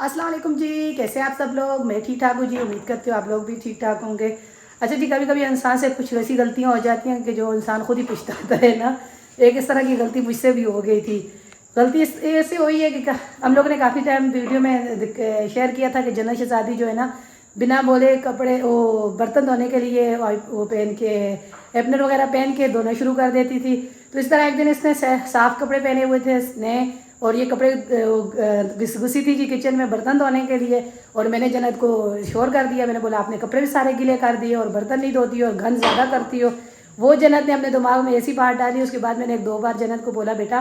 अस्सलाम वालेकुम जी, कैसे हैं आप सब लोग। मैं ठीक ठाक हूँ जी, उम्मीद करती हूँ आप लोग भी ठीक ठाक होंगे। अच्छा जी, कभी कभी इंसान से कुछ वैसी गलतियाँ हो जाती हैं कि जो इंसान खुद ही पछताता है ना। एक इस तरह की गलती मुझसे भी हो गई थी। गलती ऐसे हुई है कि हम लोग ने काफ़ी टाइम वीडियो में शेयर किया था कि जन्नत शहज़ादी जो है ना, बिना बोले कपड़े वो बर्तन धोने के लिए वो पहन के एपनर वगैरह पहन के धोना शुरू कर देती थी। तो इस तरह एक दिन इसने साफ़ कपड़े पहने हुए थे इसने, और ये कपड़े घुसी थी जी किचन में बर्तन धोने के लिए। और मैंने जन्नत को शोर कर दिया, मैंने बोला आपने कपड़े भी सारे गीले कर दिए और बर्तन नहीं धोती हो और गंद ज़्यादा करती हो। वो जन्नत ने अपने दिमाग में ऐसी बात डाली। उसके बाद मैंने एक दो बार जन्नत को बोला बेटा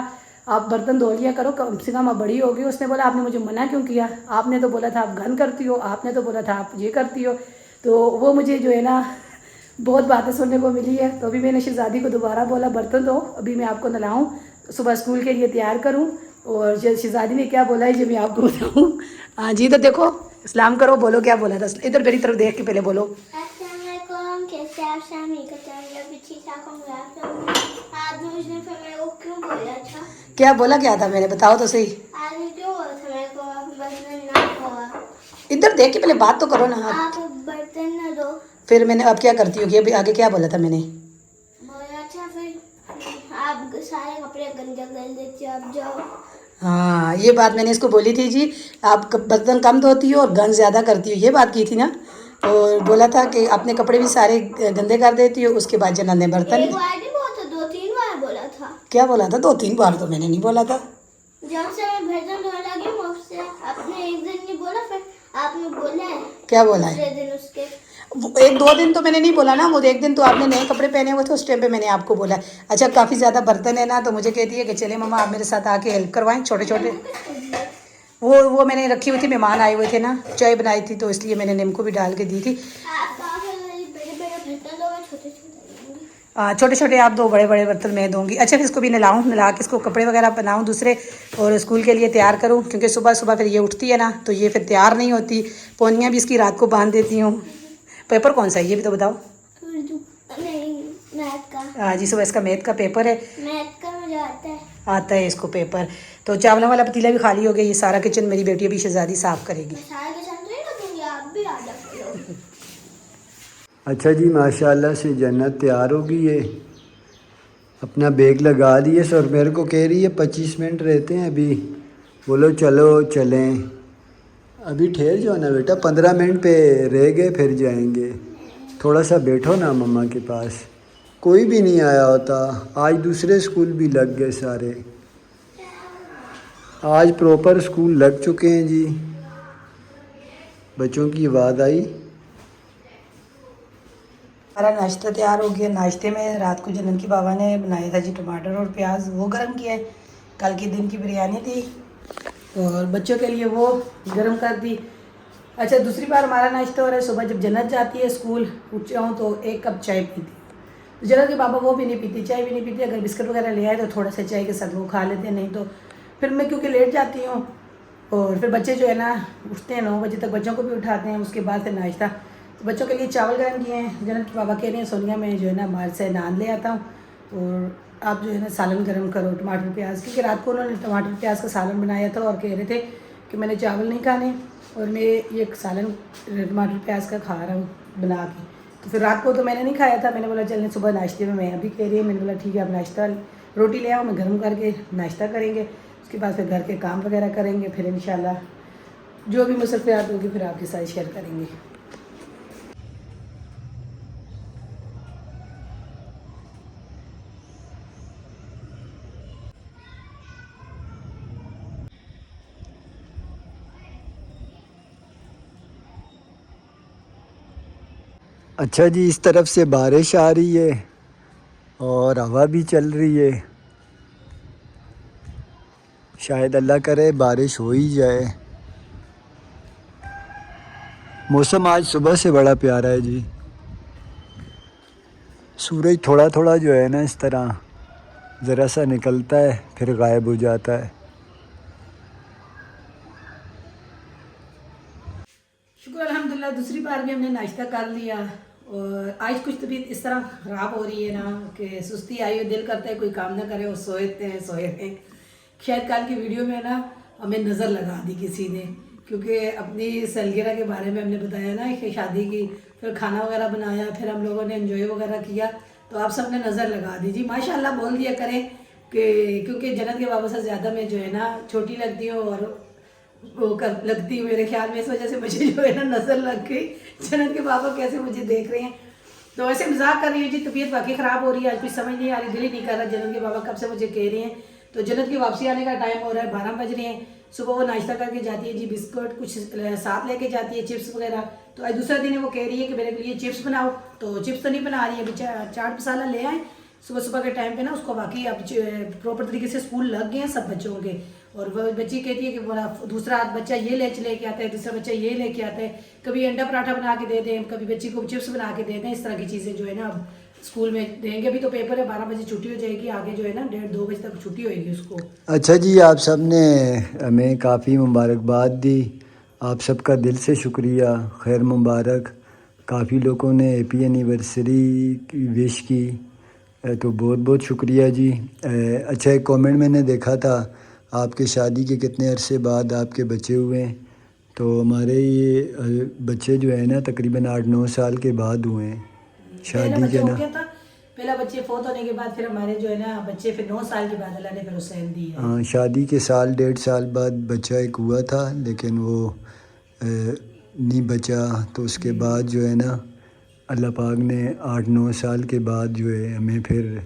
आप बर्तन धो लिया करो, कम से कम अब बड़ी होगी। उसने बोला आपने मुझे मना क्यों किया, आपने तो बोला था आप गंद करती हो, आपने तो बोला था आप ये करती हो। तो वो मुझे जो है ना बहुत बातें सुनने को मिली है। तो अभी मैंने शहज़ादी को दोबारा बोला बर्तन धो, अभी मैं आपको नहलाऊँ, सुबह स्कूल के लिए तैयार करूँ। और शहज़ादी ने क्या बोला है जी मैं आपको बताऊँ। हाँ जी, तो देखो सलाम करो, बोलो क्या बोला था। इधर मेरी तरफ देख के पहले बोलो। अस्सलामुअलैकुम, कैसे आप शामी का टाइम भी ठीक ठाक होंगे आप लोग। आज मुझे फिर मेरे को क्यों बोला था, क्या बोला क्या था मैंने, बताओ तो सही। आज क्यों बोला था मेरे को बर्तन ना धोआ। इधर देख के पहले बात तो करो ना आप बर्तन ना धो, फिर मैंने अब क्या करती हूँ कि अभी आगे क्या बोला था मैंने। बोला था फिर आप सारे कपड़े गंदे कर देते हो, अब जाओ। हाँ ये बात मैंने इसको बोली थी जी, आप बर्तन कम धोती हो और गंद ज़्यादा करती हो, ये बात की थी ना। और बोला था कि अपने कपड़े भी सारे गंदे कर देती हो। उसके बाद जन्नत ने बर्तन। एक बार नहीं बोला था, दो तीन बार बोला था। क्या बोला था, दो तीन बार तो मैंने नहीं बोला था। जब से मैं बर्तन धोने लगी मुझसे आपने एक दिन नहीं बोला, फिर आपने बोला है क्या बोला है, दूसरे दिन उसके। एक दो दिन तो मैंने नहीं बोला ना, वो एक दिन तो आपने नए कपड़े पहने हुए थे, उस टाइम पे मैंने आपको बोला। अच्छा काफ़ी ज़्यादा बर्तन है ना, तो मुझे कहती है कि चले मम्मा आप मेरे साथ आके हेल्प करवाएं छोटे छोटे। वो मैंने रखी हुई थी, मेहमान आए हुए थे ना, चाय बनाई थी तो इसलिए मैंने नींबू भी डाल के दी थी। आप काफी बड़े बड़े बर्तन दोगे, छोटे छोटे छोटे छोटे आप दो, बड़े बड़े बर्तन मैं दूंगी। अच्छा फिर इसको भी नहलाऊँ, नहला के इसको कपड़े वगैरह पहनाऊँ दूसरे, और स्कूल के लिए तैयार करूँ, क्योंकि सुबह सुबह फिर ये उठती है ना तो ये फिर तैयार नहीं होती। पोनियाँ भी इसकी रात को बांध देती हूँ। पेपर कौन सा है ये भी तो बताओ। उर्दू नहीं, मैथ का। हाँ जी, सुबह इसका मैथ का पेपर है। मैथ का मुझे आता है। आता है इसको पेपर। तो चावलों वाला पतीला भी खाली हो गया, ये सारा किचन मेरी बेटी अभी शहज़ादी साफ़ करेगी। मैं सारे के साथ नहीं रखूंगी, आप भी आ जाओ। अच्छा जी, माशाल्लाह से जन्नत तैयार हो गई है। अपना बैग लगा दिए और मेरे को कह रही है 25 मिनट रहते हैं अभी। बोलो चलो चलें। अभी ठहर जाओ ना बेटा, 15 मिनट पे रह गए फिर जाएंगे। थोड़ा सा बैठो ना मम्मा के पास। कोई भी नहीं आया होता, आज दूसरे स्कूल भी लग गए सारे। आज प्रॉपर स्कूल लग चुके हैं जी। बच्चों की आवाज़ आई। हमारा नाश्ता तैयार हो गया। नाश्ते में रात को जन्नत की बाबा ने बनाया था जी टमाटर और प्याज, वो गर्म किया है। कल के दिन की बिरयानी थी और बच्चों के लिए वो गर्म कर दी। अच्छा दूसरी बार हमारा नाश्ता हो रहा है, सुबह जब जन्नत जाती है स्कूल उठ जाऊँ तो एक कप चाय पीती। तो जन्नत के पापा वो भी नहीं पीती, चाय भी नहीं पीती। अगर बिस्किट वगैरह ले आए तो थोड़ा सा चाय के साथ वो खा लेते हैं, नहीं तो फिर मैं क्योंकि लेट जाती हूँ। और फिर बच्चे जो है ना उठते हैं 9 बजे तक, बच्चों को भी उठाते हैं, उसके बाद फिर नाश्ता। तो बच्चों के लिए चावल गर्म किए हैं। जन्नत के पापा कह रहे हैं सोनिया मैं जो है ना बाहर से नान ले आता हूँ और आप जो है ना सालन गर्म करो टमाटर प्याज, क्योंकि रात को उन्होंने टमाटर प्याज का सालन बनाया था और कह रहे थे कि मैंने चावल नहीं खाने और मैं ये सालन टमाटर प्याज का खा रहा हूँ बना के। तो फिर रात को तो मैंने नहीं खाया था, मैंने बोला चलने सुबह नाश्ते में मैं अभी कह रही है, मैंने बोला ठीक है आप नाश्ता रोटी ले आओ, मैं गर्म करके नाश्ता करेंगे। उसके बाद फिर घर के काम वगैरह करेंगे, फिर इंशाल्लाह जो भी मुसफ़ियात होगी फिर आपके साथ शेयर करेंगे। अच्छा जी, इस तरफ से बारिश आ रही है और हवा भी चल रही है। शायद अल्लाह करे बारिश हो ही जाए। मौसम आज सुबह से बड़ा प्यारा है जी। सूरज थोड़ा थोड़ा जो है ना इस तरह ज़रा सा निकलता है फिर गायब हो जाता है। शुक्र अल्हम्दुलिल्लाह दूसरी बार भी हमने नाश्ता कर लिया। और आज कुछ तबीयत इस तरह ख़राब हो रही है ना कि सुस्ती आई हो, दिल करता है कोई काम ना करे और सोए हैं। शायद कल की वीडियो में ना हमें नज़र लगा दी किसी ने क्योंकि अपनी सालगिरह के बारे में हमने बताया ना कि शादी की, फिर खाना वगैरह बनाया, फिर हम लोगों ने एंजॉय वगैरह किया, तो आप सब ने नज़र लगा दी जी। माशाल्लाह बोल दिया करें कि क्योंकि जन्नत के बाबा से ज़्यादा मैं जो है ना छोटी लगती हूँ और वो कर लगती हूँ, मेरे ख्याल में इस वजह से मुझे जो है ना नज़र लग गई जन्नत के बाबा कैसे मुझे देख रहे हैं। तो ऐसे मजाक कर रही हूँ जी, तबीयत बाकी ख़राब हो रही है, आज कुछ समझ नहीं आ रही, दिल ही नहीं कर रहा जन्नत के बाबा कब से मुझे कह रहे हैं। तो जन्नत की वापसी आने का टाइम हो रहा है, 12 बज रहे हैं। सुबह वो नाश्ता करके जाती है जी, बिस्कुट कुछ साथ लेके जाती है, चिप्स वगैरह। तो आज दूसरा दिन है, वो कह रही है कि मेरे लिए चिप्स बनाओ, तो चिप्स तो नहीं बना रही है, अभी चाट मसाला ले आए सुबह सुबह के टाइम पे ना उसको। बाकी अब प्रॉपर तरीके से स्कूल लग गए हैं सब बच्चों के, और वह बच्ची कहती है कि बोला दूसरा बच्चा ये लेके आता है, दूसरा बच्चा ये लेके आता है, कभी अंडा पराठा बना के दे दें, कभी बच्ची को चिप्स बना के दे दें, इस तरह की चीज़ें जो है ना अब स्कूल में देंगे। अभी तो पेपर है, 12 बजे छुट्टी हो जाएगी, आगे जो है ना 1:30-2 बजे तक छुट्टी होएगी उसको। अच्छा जी, आप सब ने हमें काफ़ी मुबारकबाद दी, आप सबका दिल से शुक्रिया, खैर मुबारक। काफ़ी लोगों ने हैप्पी एनिवर्सरी की विश की, तो बहुत बहुत शुक्रिया जी। अच्छा, एक कमेंट मैंने देखा था, आपके शादी के कितने अरसे बाद आपके बच्चे हुए हैं। तो हमारे ये बच्चे जो है ना तकरीबन 8-9 साल के बाद हुए हैं शादी के ना। पहला बच्चे फोत होने के बाद फिर हमारे जो है ना बच्चे फिर 9 साल के बाद अल्लाह ने फिर हुसैन दी है। हाँ, शादी के साल 1.5 साल बाद बच्चा एक हुआ था, लेकिन वो नहीं बचा। तो उसके बाद जो है ना अल्लाह पाक ने 8-9 साल के बाद जो है हमें फिर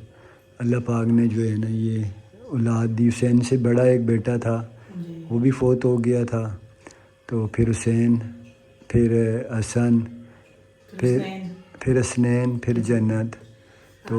अल्लाह पाक ने जो है ना ये औलाद दी। हुसैन से बड़ा एक बेटा था, वो भी फोत हो गया था, तो फिर हुसैन, फिर हसन, फिर हसनैन, फिर जन्नत। तो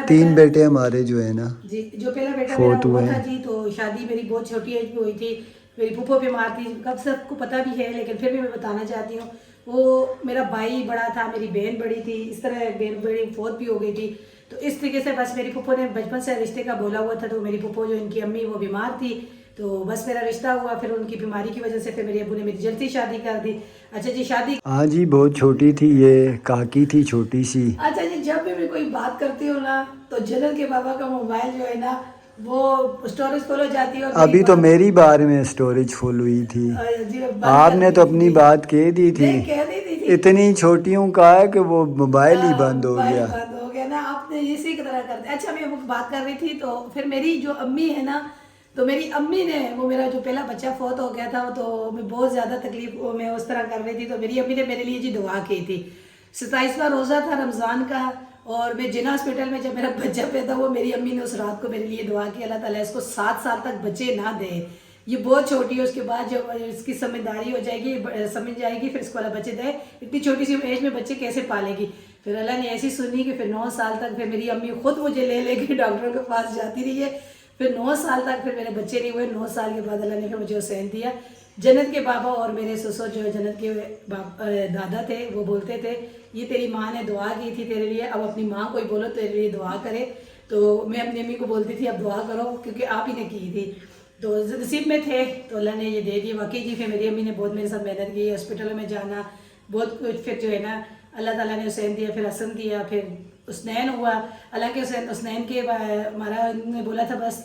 3 बेटे हमारे जो है ना जी, जो पहला बेटा फोत हुए था जी, तो शादी मेरी बहुत छोटी एज में हुई थी, मेरी फूफो बीमार थी, कब सबको पता भी है, लेकिन फिर भी मैं बताना चाहती हूँ। वो मेरा भाई बड़ा था, मेरी बहन बड़ी थी, इस तरह बहन बड़ी फोत भी हो गई थी। तो इस तरीके से बस मेरी फूफो ने बचपन से रिश्ते का बोला हुआ था। तो मेरी फूफो जो इनकी अम्मी वो बीमार थी, तो बस मेरा रिश्ता हुआ, फिर उनकी बीमारी की वजह से फिर मेरे अबू ने मेरी जल्दी शादी कर दी। अच्छा जी, शादी हाँ जी, बहुत छोटी थी, ये काकी थी छोटी सी। अच्छा जी, जब भी मैं कोई बात करती हूँ ना तो जन्नत के बाबा का मोबाइल जो है ना वो स्टोरेज फुल हो जाती है। और अभी तो मेरी बार में स्टोरेज फुल हुई थी, आपने तो अपनी बात कह दी थी। इतनी छोटियों का है कि वो मोबाइल ही बंद हो गया। बंद हो गया ना, आपने इसी की तरह करते। अच्छा, मैं बात कर रही थी, तो फिर मेरी जो अम्मी है ना, तो मेरी अम्मी ने वो मेरा जो पहला बच्चा फोत हो गया था, तो मैं बहुत ज़्यादा तकलीफ में उस तरह कर रही थी। तो मेरी अम्मी ने मेरे लिए जी दुआ की थी। 27वां रोज़ा था रमज़ान का, और मैं जिना हॉस्पिटल में जब मेरा बच्चा पैदा हुआ, मेरी अम्मी ने उस रात को मेरे लिए दुआ की, अल्लाह ताला इसको 7 साल तक बच्चे ना दे, ये बहुत छोटी है, उसके बाद जब इसकी समझदारी हो जाएगी, समझ जाएगी, फिर इसको अल्लाह बच्चे दे। इतनी छोटी सी एज में बच्चे कैसे पालेगी। फिर अल्लाह ने ऐसी सुनी कि फिर 9 साल तक फिर मेरी अम्मी खुद मुझे ले लेके डॉक्टरों के पास जाती रही है। फिर 9 साल तक फिर मेरे बच्चे नहीं हुए। 9 साल के बाद अल्लाह ने फिर मुझे हुसैन दिया। जन्नत के बाबा और मेरे ससुर जो जन्नत के दादा थे, वो बोलते थे ये तेरी माँ ने दुआ की थी तेरे लिए, अब अपनी माँ को ही बोलो तेरे लिए दुआ करे। तो मैं अपनी अम्मी को बोलती थी अब दुआ करो, क्योंकि आप ही ने की थी, तो नसीब में थे, तो अल्लाह ने ये दे दिए। वाकई जी, फिर मेरी अम्मी ने बहुत मेरे साथ मेहनत की, हॉस्पिटलों में जाना, बहुत कुछ। फिर जो है ना अल्लाह ताला ने हुसैन दिया, फिर हसन दिया, फिर हुसनैन हुआ। हालांकि हुसनैन के हमारा ने बोला था बस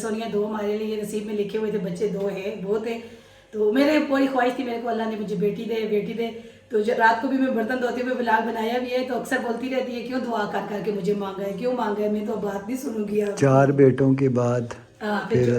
सोनिया 2 हमारे लिए नसीब में लिखे हुए थे, बच्चे 2 हैं, बहुत है। तो मेरे पूरी ख्वाहिश थी मेरे को अल्लाह ने मुझे बेटी दे। तो रात को भी मैं बर्तन धोते हुए व्लॉग बनाया भी है, तो अक्सर बोलती रहती है क्यों दुआ कर करके मुझे मांगा है, क्यों मांगा है, मैं तो बात नहीं सुनूंगी। 4 बेटों के बाद फिर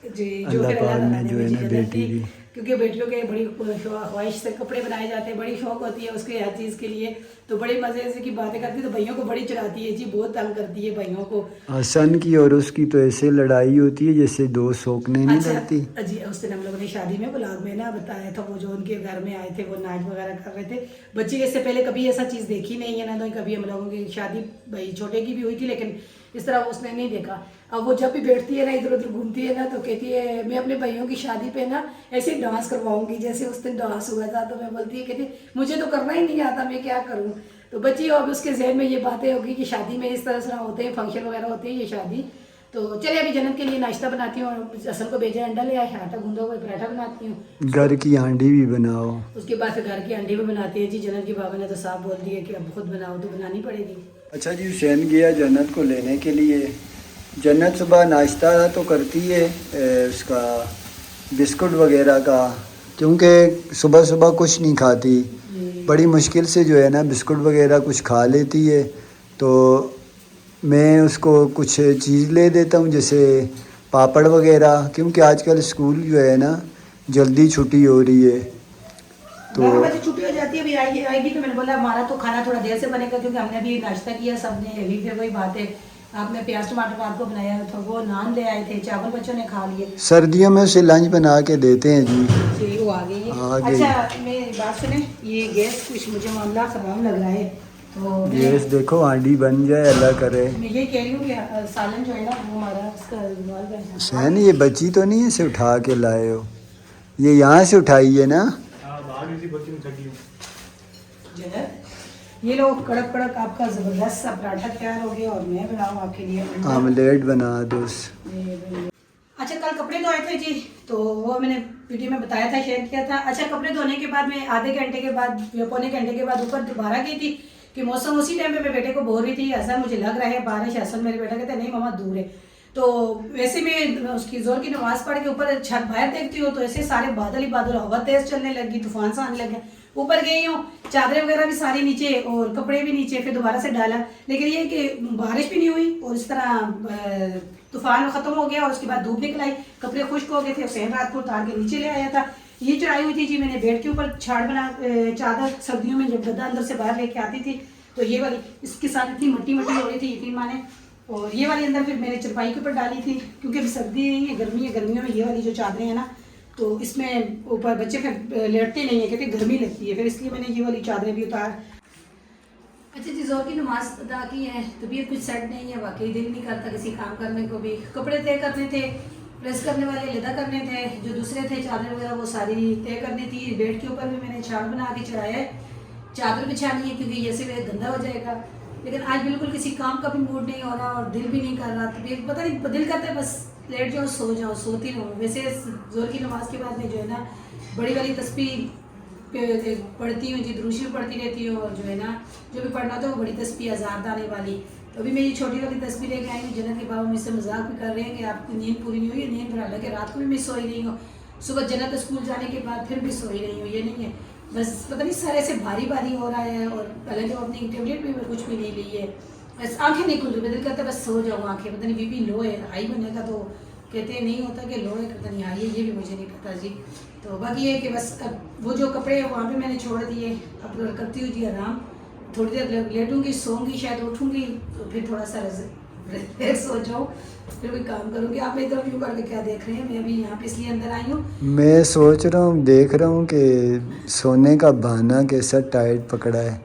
जी, जो अल्लाह फिर पाक अल्लाह ने जो है ना बेटी दी। क्योंकि बेटियों के बड़ी ख्वाहिश से कपड़े बनाए जाते हैं, बड़ी शौक होती है उसके हर चीज़ के लिए, तो बड़ी मज़े से की बातें करती है। तो भाइयों को बड़ी चढ़ाती है जी, बहुत तंग करती है भाइयों को। हसन की और उसकी तो ऐसे लड़ाई होती है जैसे 2 सोकने नहीं लगती। जी, उस दिन हम लोगों ने शादी में व्लॉग में ना बताया था, वो जो उनके घर में आए थे, वो नाच वगैरह कर रहे थे। बच्ची इससे पहले कभी ऐसा चीज़ देखी नहीं है ना, तो कभी हम लोगों की शादी भाई छोटे की भी हुई थी, लेकिन इस तरह उसने नहीं देखा। अब वो जब भी बैठती है ना, इधर उधर घूमती है ना, तो कहती है मैं अपने भाइयों की शादी पे ना ऐसे डांस करवाऊंगी जैसे उस दिन डांस हुआ था। तो मैं बोलती है, कहती मुझे तो करना ही नहीं आता, मैं क्या करूँ। तो बच्ची अब उसके जहन में ये बातें होगी कि शादी में इस तरह से होते हैं, फंक्शन वगैरह होते हैं, ये शादी। तो चलिए अभी जन्नत के लिए नाश्ता बनाती हूँ, और असल को भेजा अंडा ले आया, आटा गूंदा हुआ पराठा बनाती हूँ, घर की हांडी भी बनाओ। उसके बाद फिर घर की अंडी भी बनाती है जी। जन्नत के बाबा ने तो साफ बोल दिया कि अब खुद बनाओ, तो बनानी पड़ेगी। अच्छा जी, हुसैन गया जन्नत को लेने के लिए। जन्नत सुबह नाश्ता तो करती है उसका बिस्कुट वगैरह का, क्योंकि सुबह सुबह कुछ नहीं खाती, जी। बड़ी मुश्किल से जो है ना बिस्कुट वगैरह कुछ खा लेती है। तो मैं उसको कुछ चीज़ ले देता हूँ, जैसे पापड़ वगैरह, क्योंकि आजकल स्कूल जो है ना जल्दी छुट्टी हो रही है। तो 12 बजे छुट्टी हो जाती है, अभी आएगी तो मैंने बोला हमारा तो खाना थोड़ा देर से बनेगा क्योंकि हमने अभी नाश्ता किया सबने, हेवी फिर वही बात है, आपने प्याज टमाटर रात को बनाया तो वो नान ले आए थे, चावल बच्चों ने खा लिए। सर्दियों में उसे लंच बना के देते हैं जी। जी वो आ गई है। आ गई। अच्छा मेरी बात सुने, ये गैस कुछ मुझे मामला ख़राब लग रहा है, तो गैस देखो आंडी बन जाए, अल्लाह करे। मैं ये कह रही हूँ कि सालन जो है ना वो हमारा उसका इस्तेमाल करना। सहन ये बची तो नहीं है, इसे उठा के लाए हो? ये यहाँ से उठाई है ना? जन्नत ये लो कड़क कड़क आपका ज़बरदस्त सा पराठा तैयार हो गया और मैं बनाऊँ आपके लिए अंडा। आमलेट बना दो। अच्छा कल कपड़े धोए थे जी, तो वो मैंने वीडियो में बताया था, शेयर किया था। अच्छा कपड़े धोने के बाद मैं आधे घंटे के बाद या पौने घंटे के बाद ऊपर दोबारा गई थी कि मौसम उसी टाइम पे मेरे बेटे को बोल रही थी ऐसा मुझे लग रहा है बारिश, असल मेरे बेटा कहता है नहीं मम्मा दूर है। तो वैसे मैं उसकी जोर की नमाज पढ़ के ऊपर छत बाहर देखती हूँ तो ऐसे सारे बादल ही बादल, हवा तेज चलने लगी, तूफान सा आने लगे। ऊपर गई हूँ, चादरें वगैरह भी सारी नीचे और कपड़े भी नीचे, फिर दोबारा से डाला, लेकिन ये कि बारिश भी नहीं हुई और इस तरह तूफान खत्म हो गया और उसके बाद धूप निकल आई, कपड़े खुश्क हो गए थे, सहन रात को उतार के नीचे ले आया था। ये चढ़ाई हुई थी जी मैंने बेड के ऊपर छाड़ बना, चादर सर्दियों में जब गद्दा अंदर से बाहर लेके आती थी तो ये वाली इसके साथ इतनी मट्टी मट्टी हो रही थी यकीन माने, और ये वाली अंदर फिर मैंने चरपाई के ऊपर डाली थी क्योंकि अभी सर्दी नहीं है, गर्मी है, गर्मियों में ये वाली जो चादरें हैं ना तो इसमें ऊपर बच्चे फिर लेटते नहीं है, कहते गर्मी लगती है, फिर इसलिए मैंने ये वाली चादरें भी उतार। अच्छा जी जोर की नमाज अदा की है, तबीयत कुछ सेट नहीं है, वाकई दिल नहीं करता किसी काम करने को भी, कपड़े तय करने थे, प्रेस करने वाले लदा करने थे, जो दूसरे थे चादर वगैरह वो सारी तय करनी थी। बेड के ऊपर भी मैंने छाड़ बना के चढ़ाया है, चादर बिछानी है क्योंकि ये से गंदा हो जाएगा, लेकिन आज बिल्कुल किसी काम का भी मूड नहीं हो रहा और दिल भी नहीं कर रहा, तबीयत पता नहीं दिल करता है बस लेट जाओ सो जाओ, सोती रहूँ। वैसे जोर की नमाज के बाद में जो है ना बड़ी वाली तस्बीह पढ़ती हूँ जी, दुरूशी भी पढ़ती रहती हूँ और जो है ना जो भी पढ़ना था वो बड़ी तस्बीह आज़ाद आने वाली। तो अभी मैं ये छोटी वाली तस्बीह लेके आई हूँ। जन्नत के बाबा मुझसे मजाक भी कर रहे हैं कि आपकी नींद पूरी नहीं हुई, नींद भरा लगे, रात को भी मैं सोई रही हूँ, सुबह जन्नत स्कूल जाने के बाद फिर भी सोई रही हूँ, ये नहीं है बस पता नहीं सारे ऐसे भारी भारी हो रहा है। और पहले तो अपनी टेबलेट भी कुछ भी नहीं ली है, बस आंखें नहीं खुल रही, दिल करता है बस सो जाऊँ, आंखें पता नहीं बीपी लो है, हाई बनेगा तो कहते हैं नहीं होता कि लो है, पता नहीं आई है, ये भी मुझे नहीं पता जी। तो बाकी ये है कि बस अब वो जो कपड़े हैं वहाँ पे मैंने छोड़ दिए, अब करती हूँ जी आराम, थोड़ी देर लेटूंगी, सोऊंगी, शायद उठूंगी तो फिर थोड़ा सा रिलैक्स हो जाऊँ, फिर कोई काम करूँगी। आप इधर व्यू करके क्या देख रहे हैं? मैं अभी यहाँ पे इसलिए अंदर आई हूँ। मैं सोच रहा हूँ, देख रहा हूँ कि सोने का बहाना कैसा टाइट पकड़ा है।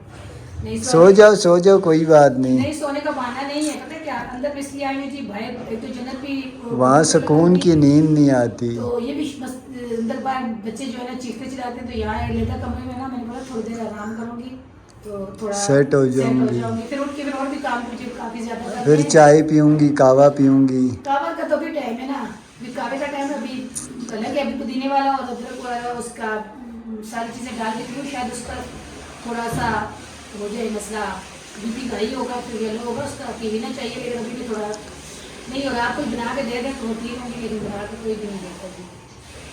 नहीं सो जाओ कोई बात नहीं। नहीं सोने का बहाना नहीं है, पता है क्या अंदर इसलिए आई हूँ जी, भाई एक तो जन्नत भी वहाँ सुकून की नींद नहीं आती। तो ये भी बस अंदर बाहर बच्चे जो है ना चीखते चिल्लाते हैं, तो यहाँ लेटा कमरे में ना मैंने बोला थोड़ी देर आराम करूँगी तो थोड़ा सेट हो जाऊंगी, फिर उठ के फिर और भी काम मुझे काफ़ी ज़्यादा फिर चाय पीऊँगी, कहवा पीऊँगी। कावा का तो भी टाइम है ना, अभी कावे का टाइम है, अभी कल के अभी पुदीने वाला और अदरक वाला उसका सारी चीज़ें डाल के पीऊँ, शायद उसका थोड़ा सा हो जाए मसला, बीपी हाई होगा फिर येलो होगा, उसका पी ना चाहिए, लेकिन अभी भी थोड़ा नहीं हो रहा। आप कोई बना के दे दें तो ठीक होंगी, लेकिन बना के कोई भी नहीं देता जी।